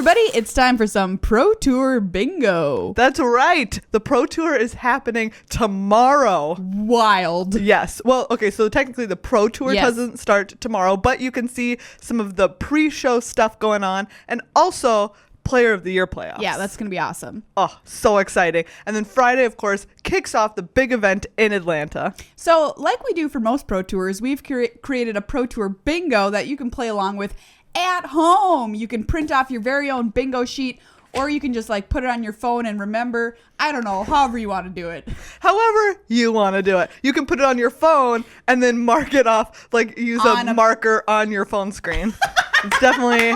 everybody, it's time for some Pro Tour bingo. That's right. The Pro Tour is happening tomorrow. Wild. Yes. Well, okay, so technically the Pro Tour Yes. doesn't start tomorrow, but you can see some of the pre-show stuff going on and also Player of the Year playoffs. Yeah, that's going to be awesome. Oh, so exciting. And then Friday, of course, kicks off the big event in Atlanta. So, like we do for most Pro Tours, we've created a Pro Tour bingo that you can play along with at home. You can print off your very own bingo sheet, or you can just like put it on your phone and remember. I don't know, however you want to do it. However you want to do it. You can put it on your phone and then mark it off, like use a marker on your phone screen. It's definitely...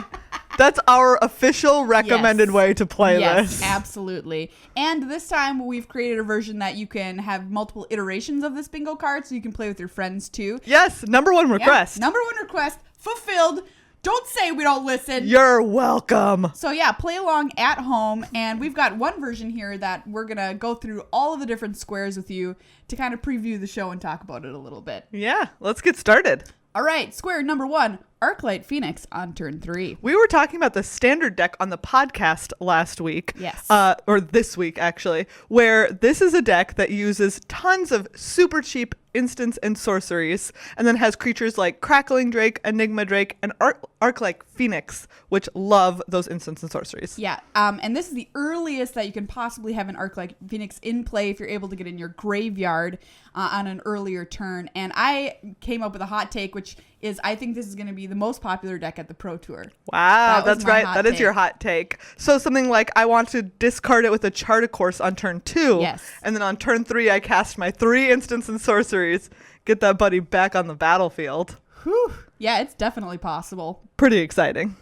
That's our official recommended way to play this. Yes, absolutely. And this time we've created a version that you can have multiple iterations of this bingo card, so you can play with your friends too. Yes, number one request. Yeah, number one request fulfilled. Don't say we don't listen. You're welcome. So yeah, play along at home, and we've got one version here that we're going to go through all of the different squares with you to kind of preview the show and talk about it a little bit. Yeah, let's get started. All right, square number 1, Arclight Phoenix on turn 3. We were talking about the standard deck on the podcast last week. Yes. Or this week, actually, where this is a deck that uses tons of super cheap instants and sorceries, and then has creatures like Crackling Drake, Enigma Drake, and Arclight Phoenix, which love those instants and sorceries. Yeah, and this is the earliest that you can possibly have an Arclight Phoenix in play if you're able to get in your graveyard on an earlier turn. And I came up with a hot take, which is I think this is going to be the most popular deck at the Pro Tour. Wow, that's right. That is your hot take. So something like I want to discard it with a Chart a Course on turn 2. Yes. And then on turn 3, I cast my 3 instants and sorceries. Get that buddy back on the battlefield. Whew. Yeah, it's definitely possible. Pretty exciting.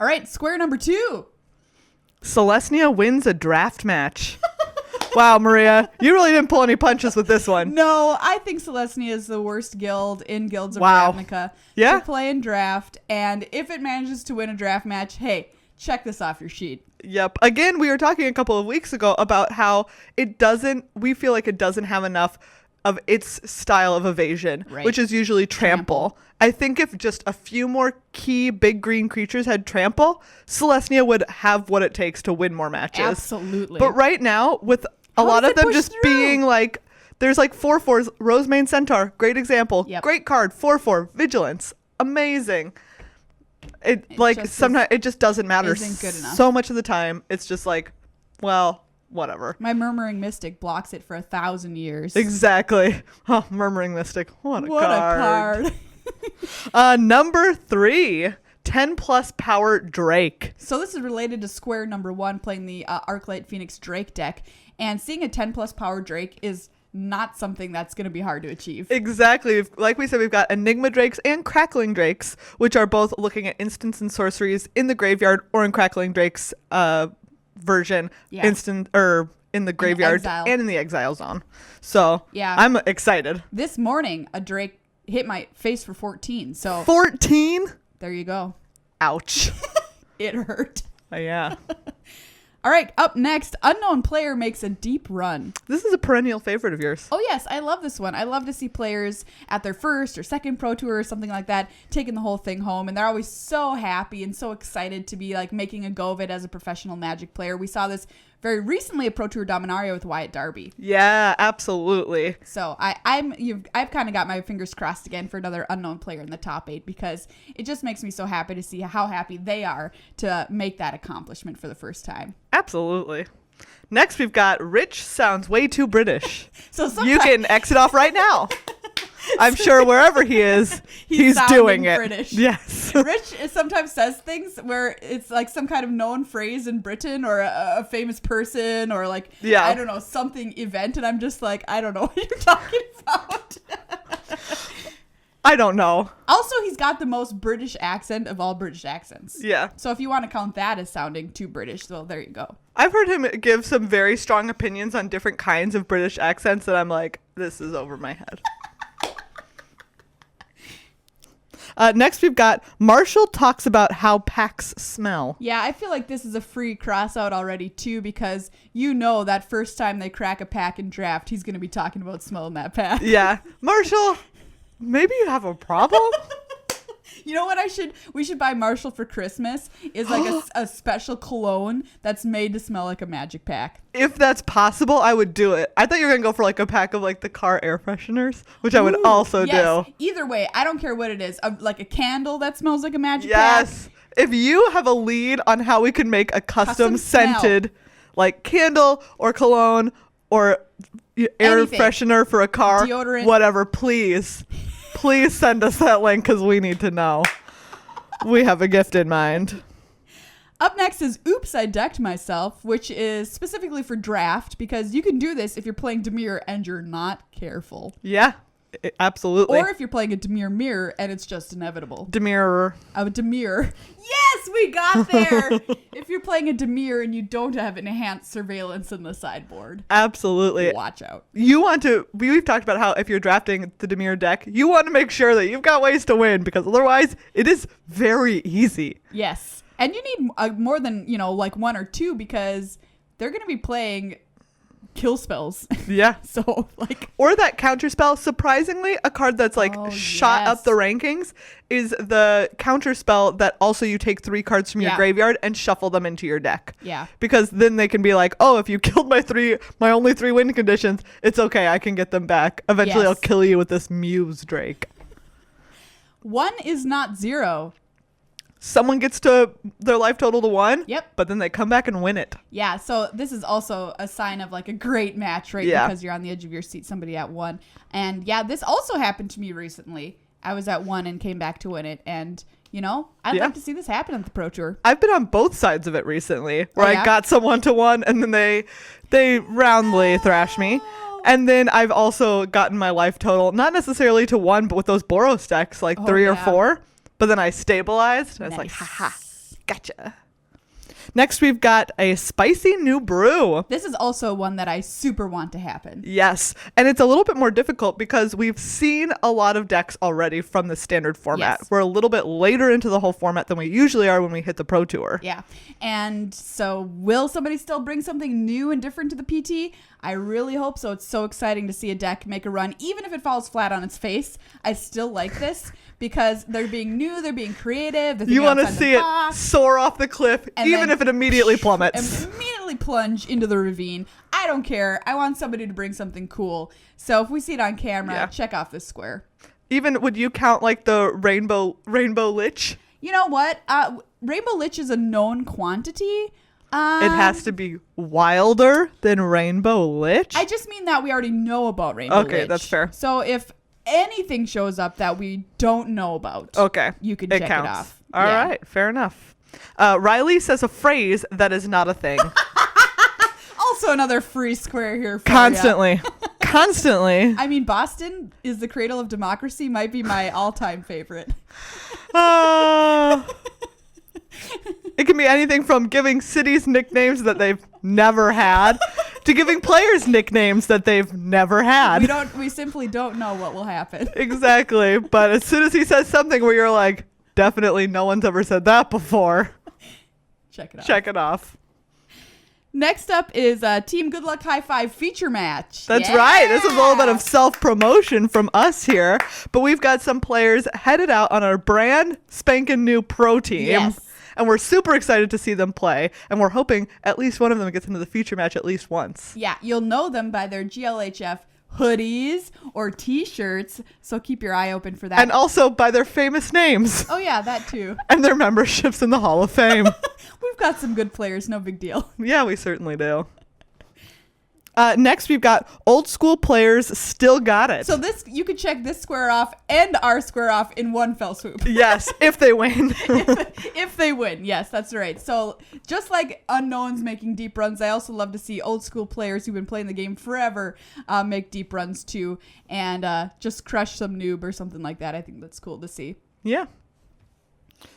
All right, square number 2. Celestia wins a draft match. Wow, Maria, you really didn't pull any punches with this one. No, I think Celestia is the worst guild in Guilds of Wow. Ravnica Yeah? to play in draft. And if it manages to win a draft match, hey, check this off your sheet. Yep. Again, we were talking a couple of weeks ago about how we feel like it doesn't have enough of its style of evasion, Right. which is usually trample. I think if just a few more key big green creatures had trample, Celestia would have what it takes to win more matches. Absolutely. But right now, with a How lot does of it them push just through? being like, there's like 4/4s, Rosemane Centaur, great example. Yep. Great card, 4/4, Vigilance, amazing. Sometimes it just doesn't matter isn't good enough. so much of the time. It's just like, well, whatever. My Murmuring Mystic blocks it for 1,000 years. Exactly. Oh, Murmuring Mystic. What a card. Number 3, 10 plus power Drake. So this is related to square number 1, playing the Arclight Phoenix Drake deck. And seeing a 10 plus power Drake is not something that's going to be hard to achieve. Exactly. Like we said, we've got Enigma Drakes and Crackling Drakes, which are both looking at instants and sorceries in the graveyard or in Crackling Drake's version, Yeah. in the graveyard and in the exile zone. So yeah, I'm excited. This morning, a Drake hit my face for 14. So 14? there you go. Ouch. It hurt. Yeah. All right, up next, Unknown Player makes a deep run. This is a perennial favorite of yours. Oh, yes, I love this one. I love to see players at their first or second Pro Tour or something like that taking the whole thing home, and they're always so happy and so excited to be like making a go of it as a professional Magic player. We saw this very recently at Pro Tour Dominaria with Wyatt Darby. Yeah, absolutely. So I've kind of got my fingers crossed again for another Unknown Player in the top 8, because it just makes me so happy to see how happy they are to make that accomplishment for the first time. Absolutely. Next, we've got Rich sounds way too British. So you can exit off right now. I'm sure wherever he is, he's doing it. British. Yes. Rich sometimes says things where it's like some kind of known phrase in Britain or a famous person or like, yeah. I don't know, something event. And I'm just like, I don't know what you're talking about. I don't know. Also, he's got the most British accent of all British accents. Yeah. So if you want to count that as sounding too British, well, there you go. I've heard him give some very strong opinions on different kinds of British accents that I'm like, this is over my head. Next, we've got Marshall talks about how packs smell. Yeah, I feel like this is a free cross out already, too, because you know that first time they crack a pack in draft, he's going to be talking about smelling that pack. Yeah. Marshall, maybe you have a problem? You know what we should buy Marshall for Christmas is like a special cologne that's made to smell like a magic pack. If that's possible, I would do it. I thought you were going to go for like a pack of like the car air fresheners, which I would also do. Either way, I don't care what it is. Like a candle that smells like a magic pack. Yes. If you have a lead on how we can make a custom scented like candle or cologne or air freshener for a car, deodorant, whatever, please send us that link because we need to know. We have a gift in mind. Up next is Oops, I Decked Myself, which is specifically for draft because you can do this if you're playing Dimir and you're not careful. Yeah, absolutely. Or if you're playing a Dimir mirror and it's just inevitable. Dimir. A Dimir. Yes, we got there. If you're playing a Dimir and you don't have enhanced surveillance in the sideboard. Absolutely. Watch out. We've talked about how if you're drafting the Dimir deck, you want to make sure that you've got ways to win because otherwise it is very easy. Yes. And you need more than, like one or two because they're going to be playing kill spells. Yeah. So like. Or that counter spell. Surprisingly, a card that's like shot up the rankings is the counter spell that also you take 3 cards from your graveyard and shuffle them into your deck. Yeah. Because then they can be like, oh, if you killed my only 3 win conditions, it's okay. I can get them back. Eventually I'll kill you with this Muse Drake. 1 is not 0. Someone gets to their life total to 1. Yep. But then they come back and win it. Yeah. So this is also a sign of like a great match, right? Yeah. Because you're on the edge of your seat, somebody at 1. And yeah, this also happened to me recently. I was at 1 and came back to win it. And, I'd like to see this happen at the Pro Tour. I've been on both sides of it recently where I got someone to 1 and then they roundly thrashed me. And then I've also gotten my life total, not necessarily to 1, but with those Boros decks, like 3 or 4. But then I stabilized. And I was like, haha, gotcha. Next, we've got a spicy new brew. This is also one that I super want to happen. Yes. And it's a little bit more difficult because we've seen a lot of decks already from the standard format. Yes. We're a little bit later into the whole format than we usually are when we hit the Pro Tour. Yeah. And so will somebody still bring something new and different to the PT? I really hope so. It's so exciting to see a deck make a run. Even if it falls flat on its face, I still like this because they're being new, they're being creative. You want to see it soar off the cliff, even if it immediately plummets. Immediately plunge into the ravine. I don't care. I want somebody to bring something cool. So if we see it on camera, check off this square. Even, would you count like the Rainbow Lich? You know what? Rainbow Lich is a known quantity. It has to be wilder than Rainbow Lich? I just mean that we already know about Rainbow Lich. Okay, that's fair. So if anything shows up that we don't know about, you can check it off. All right, fair enough. Riley says a phrase that is not a thing. Also another free square here for Constantly. Constantly. I mean, Boston is the cradle of democracy might be my all-time favorite. It can be anything from giving cities nicknames that they've never had to giving players nicknames that they've never had. We simply don't know what will happen. Exactly. But as soon as he says something where you're like, definitely no one's ever said that before. Check it off. Check it off. Next up is Team Good Luck High Five feature match. That's right. This is a little bit of self-promotion from us here. But we've got some players headed out on our brand spanking new pro team. Yes. And we're super excited to see them play. And we're hoping at least one of them gets into the feature match at least once. Yeah, you'll know them by their GLHF hoodies or t-shirts. So keep your eye open for that. And also by their famous names. Oh, yeah, that too. And their memberships in the Hall of Fame. We've got some good players. No big deal. Yeah, we certainly do. Next, we've got old school players still got it. So this, you could check this square off and our square off in one fell swoop. Yes, if they win. if they win, yes, that's right. So just like unknowns making deep runs, I also love to see old school players who've been playing the game forever make deep runs too, and just crush some noob or something like that. I think that's cool to see. Yeah.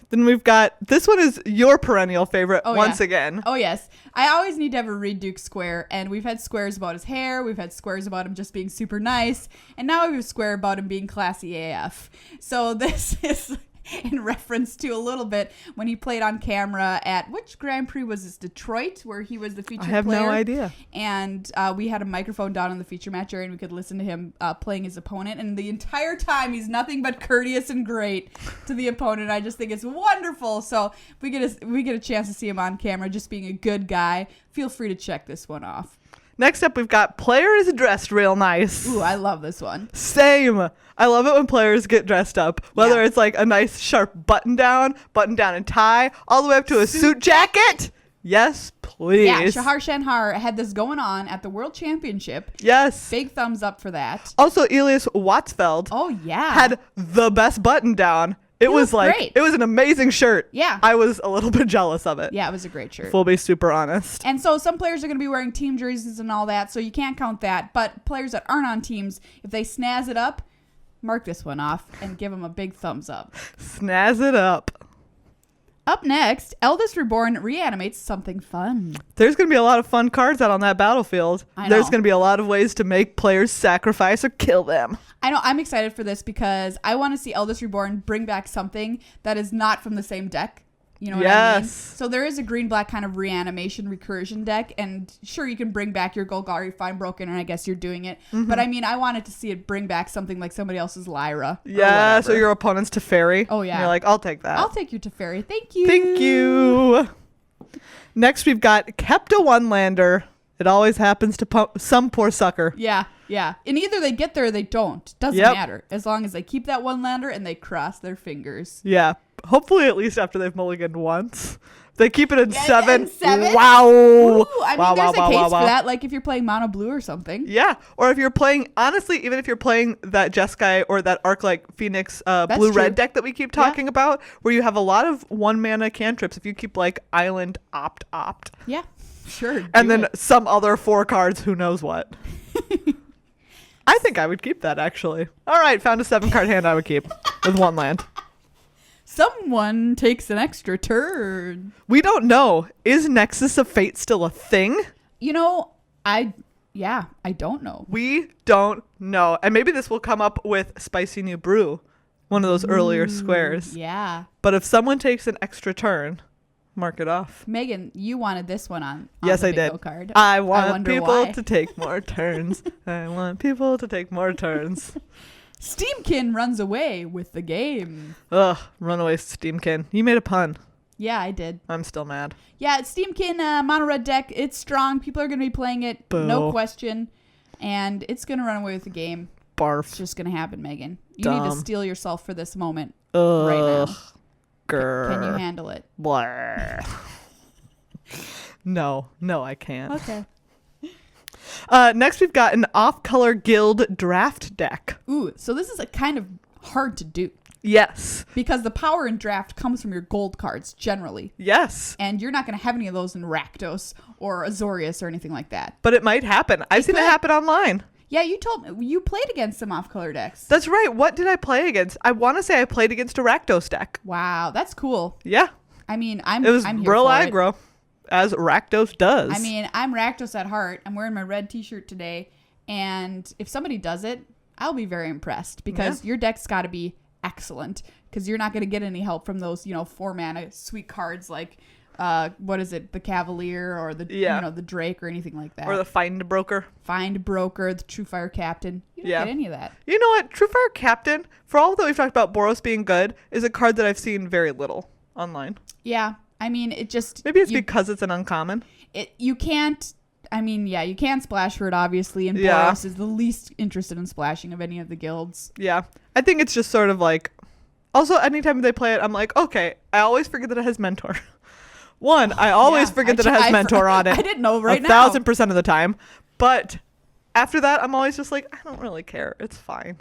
Then we've got, this one is your perennial favorite once again. Oh, yes. I always need to have a Reed Duke square, and we've had squares about his hair, we've had squares about him just being super nice, and now we have a square about him being classy AF. So this is in reference to a little bit when he played on camera at which Grand Prix was this? Detroit, where he was the featured player. I have no idea. And we had a microphone down in the feature match area, and we could listen to him playing his opponent. And the entire time, he's nothing but courteous and great to the opponent. I just think it's wonderful. So if we get a chance to see him on camera, just being a good guy, feel free to check this one off. Next up, we've got players dressed real nice. Ooh, I love this one. Same. I love it when players get dressed up, whether it's like a nice sharp button down and tie, all the way up to a suit jacket. Yes, please. Yeah, Shahar Shanhar had this going on at the World Championship. Yes. Big thumbs up for that. Also, Elias Watsfeld had the best button down. It was like, great. It was an amazing shirt. Yeah. I was a little bit jealous of it. Yeah, it was a great shirt. We'll be super honest. And so some players are going to be wearing team jerseys and all that, so you can't count that. But players that aren't on teams, if they snazz it up, mark this one off and give them a big thumbs up. Snazz it up. Up next, Eldest Reborn reanimates something fun. There's going to be a lot of fun cards out on that battlefield. I know. There's going to be a lot of ways to make players sacrifice or kill them. I know. I'm excited for this because I want to see Eldest Reborn bring back something that is not from the same deck. You know what I mean? So there is a green-black kind of reanimation recursion deck, and sure, you can bring back your Golgari Finebroken, and I guess you're doing it. Mm-hmm. But I mean, I wanted to see it bring back something like somebody else's Lyra. Yeah, so your opponent's Teferi. Oh, yeah. And you're like, I'll take that. I'll take your Teferi. Thank you. Thank you. Next, we've got kept a one-lander. It always happens to some poor sucker. Yeah. And either they get there or they don't. Doesn't matter. As long as they keep that one-lander and they cross their fingers. Yeah. Hopefully at least after they've mulliganed once. They keep it in 7. In 7? Wow. Ooh, I mean, there's a case for wow. that, like if you're playing mono blue or something. Yeah. Or if you're playing, honestly, even if you're playing that Jeskai or that Arc-like Phoenix blue-red deck that we keep talking about, where you have a lot of one-mana cantrips, if you keep like Island opt. Yeah, sure. And then some other 4 cards, who knows what. I think I would keep that, actually. All right, found a 7-card hand I would keep with 1 land. Someone takes an extra turn. We don't know. Is Nexus of Fate still a thing? You know, I don't know. We don't know. And maybe this will come up with Spicy New Brew, one of those earlier squares. Yeah. But if someone takes an extra turn, mark it off. Megan, you wanted this one on yes, the I bingo did. Card. I want people why. to take more turns. I want people to take more turns. Steamkin runs away with the game. Ugh, runaway Steamkin. You made a pun. Yeah, I did. I'm still mad. Yeah, it's Steamkin mono red deck. It's strong. People are going to be playing it. Boo. No question. And it's going to run away with the game. Barf. It's just going to happen, Megan. You Dumb. need to steel yourself for this moment Ugh. right now. Grr. Can you handle it? Blah. No, I can't. Okay. Next, we've got an off-color guild draft deck. Ooh, so this is a kind of hard to do. Yes. Because the power in draft comes from your gold cards, generally. Yes. And you're not going to have any of those in Rakdos or Azorius or anything like that. But it might happen. I've seen it happen online. Yeah, you told me. You played against some off-color decks. That's right. What did I play against? I want to say I played against a Rakdos deck. Wow, that's cool. Yeah. I mean, it was I'm here real for aggro, as Rakdos does. I mean, I'm Rakdos at heart. I'm wearing my red t-shirt today. And if somebody does it, I'll be very impressed. Because your deck's got to be excellent. Because you're not going to get any help from those, 4-mana sweet cards like... what is it? The Cavalier or the the Drake or anything like that. Or the Find Broker. Find Broker, the True Fire Captain. You don't get any of that. You know what? True Fire Captain, for all that we've talked about Boros being good, is a card that I've seen very little online. Yeah. I mean, it just... Maybe it's because it's an uncommon. You can't... I mean, yeah, you can splash for it, obviously, and Boros is the least interested in splashing of any of the guilds. Yeah. I think it's just sort of like... Also, anytime they play it, I'm like, okay, I always forget that it has Mentor. One, I always forget that it has Mentor on it. I didn't know now. 1,000% of the time. But after that, I'm always just like, I don't really care. It's fine.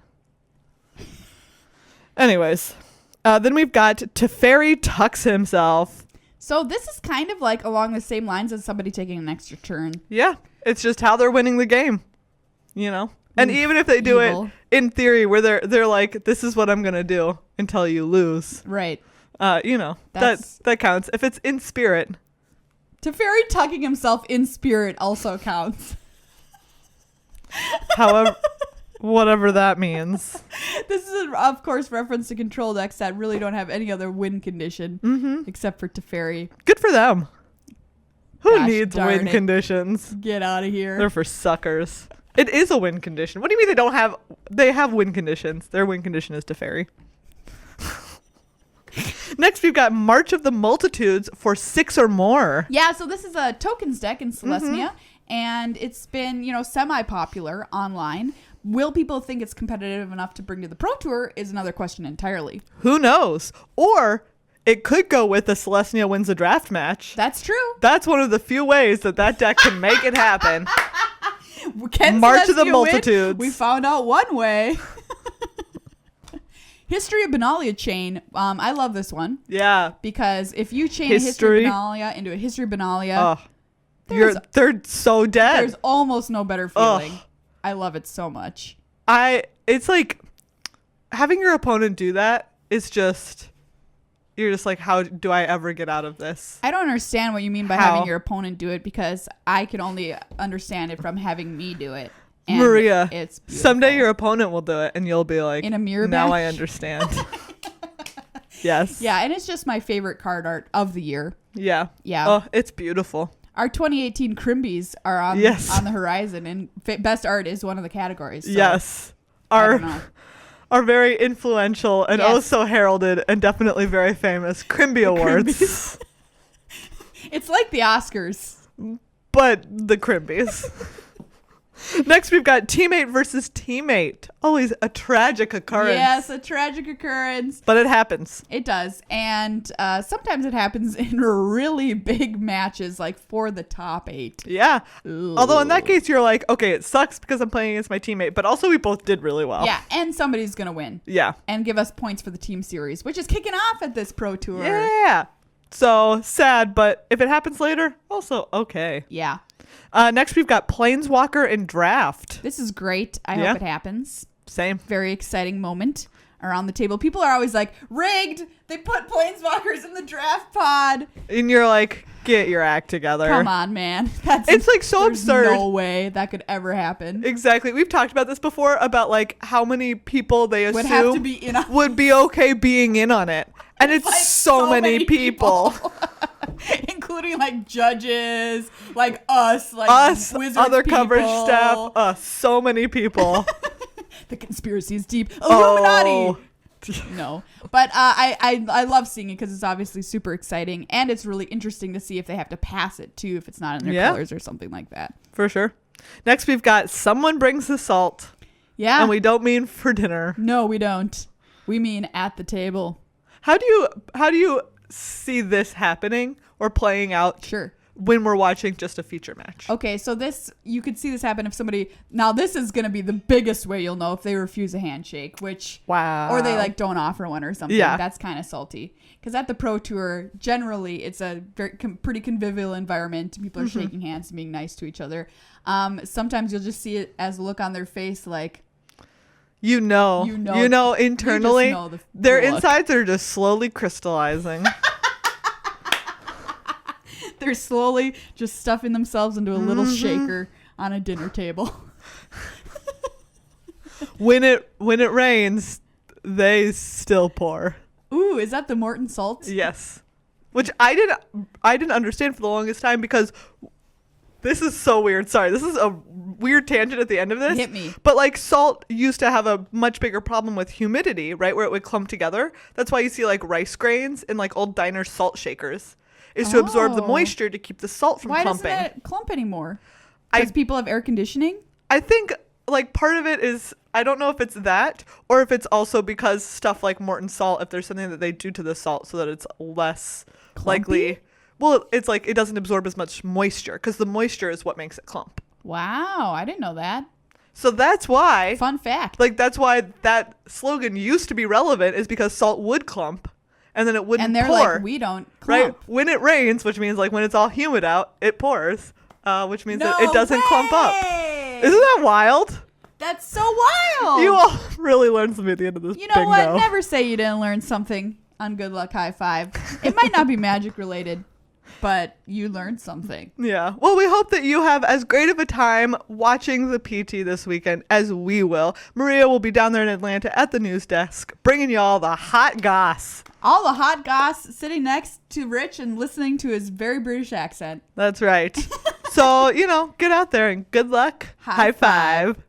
Anyways, then we've got Teferi Tucks himself. So this is kind of like along the same lines as somebody taking an extra turn. Yeah, it's just how they're winning the game, And even if they do it in theory, where they're like, this is what I'm gonna do until you lose. Right. That counts. If it's in spirit. Teferi tucking himself in spirit also counts. However, whatever that means. This is, of course, reference to control decks that really don't have any other win condition except for Teferi. Good for them. Who Gosh needs darn win it. conditions? Get out of here. They're for suckers. It is a win condition. What do you mean they don't have? They have win conditions. Their win condition is Teferi. Next, we've got March of the Multitudes for 6 or more. Yeah, so this is a tokens deck in Celestia, and it's been, semi-popular online. Will people think it's competitive enough to bring to the Pro Tour is another question entirely. Who knows? Or it could go with the Celestia wins a draft match. That's true. That's one of the few ways that deck can make it happen. Can March of the Celestia Multitudes. win? We found out one way. History of Benalia chain. I love this one. Yeah. Because if you chain a History of Benalia into a History of Benalia, they're so dead. There's almost no better feeling. I love it so much. It's like having your opponent do that is just, you're just like, how do I ever get out of this? I don't understand what you mean by having your opponent do it, because I can only understand it from having me do it. And Maria, it's beautiful. Someday your opponent will do it and you'll be like, in a mirror now match? I understand. Yes. Yeah, and it's just my favorite card art of the year. Yeah. Yeah. Oh, it's beautiful. Our 2018 Crimbies are on the horizon, and best art is one of the categories. So yes. I don't know. Our very influential and so heralded and definitely very famous Crimby Awards. It's like the Oscars. But the Crimbies. Next, we've got teammate versus teammate. Always a tragic occurrence. Yes, a tragic occurrence. But it happens. It does. And sometimes it happens in really big matches, like for the top 8. Yeah. Ooh. Although in that case, you're like, okay, it sucks because I'm playing against my teammate. But also we both did really well. Yeah, and somebody's going to win. Yeah. And give us points for the team series, which is kicking off at this Pro Tour. Yeah. So sad, but if it happens later, also okay. Yeah. Next, we've got Planeswalker and Draft. This is great. I hope it happens. Same. Very exciting moment around the table. People are always like, rigged. They put Planeswalkers in the draft pod. And you're like, get your act together. Come on, man. It's like so absurd. No way that could ever happen. Exactly. We've talked about this before about like how many people they assume Would have to be in on would be okay being in on it. And it's like so many people. Including like judges, like us, like Wizards other people. coverage staff, so many people. The conspiracy is deep. Illuminati. Oh. No, but I love seeing it because it's obviously super exciting, and it's really interesting to see if they have to pass it too, if it's not in their colors or something like that. For sure. Next, we've got Someone Brings the Salt. Yeah. And we don't mean for dinner. No, we don't. We mean at the table. How do you see this happening or playing out? Sure. When we're watching just a feature match. Okay, so you could see this happen if somebody, now this is going to be the biggest way you'll know if they refuse a handshake, which, wow. or they like don't offer one or something. Yeah. That's kind of salty. Because at the Pro Tour, generally it's a pretty convivial environment. People are shaking hands and being nice to each other. Sometimes you'll just see it as a look on their face like, you know internally, their insides are just slowly crystallizing. They're slowly just stuffing themselves into a little shaker on a dinner table. When it rains, they still pour. Ooh, is that the Morton salt? Yes. Which I didn't understand for the longest time, because this is so weird. Sorry, this is a weird tangent at the end of this. Hit me. But like salt used to have a much bigger problem with humidity, right? Where it would clump together. That's why you see like rice grains in like old diner salt shakers. Is to absorb the moisture to keep the salt from clumping. Why doesn't it clump anymore? Because people have air conditioning? I think like part of it is, I don't know if it's that or if it's also because stuff like Morton salt, if there's something that they do to the salt so that it's less likely. Well, it's like it doesn't absorb as much moisture because the moisture is what makes it clump. Wow, I didn't know that. So that's why. Fun fact. Like that's why that slogan used to be relevant, is because salt would clump. And then it wouldn't pour. And they're like, we don't clump. Right? When it rains, which means like when it's all humid out, it pours, which means that it doesn't clump up. Isn't that wild? That's so wild. You all really learned something at the end of this. You know what? Never say you didn't learn something on Good Luck High Five. It might not be magic related. but you learned something. Yeah. Well, we hope that you have as great of a time watching the PT this weekend as we will. Maria will be down there in Atlanta at the news desk, bringing you all the hot goss. All the hot goss, sitting next to Rich and listening to his very British accent. That's right. So, get out there and good luck. High five.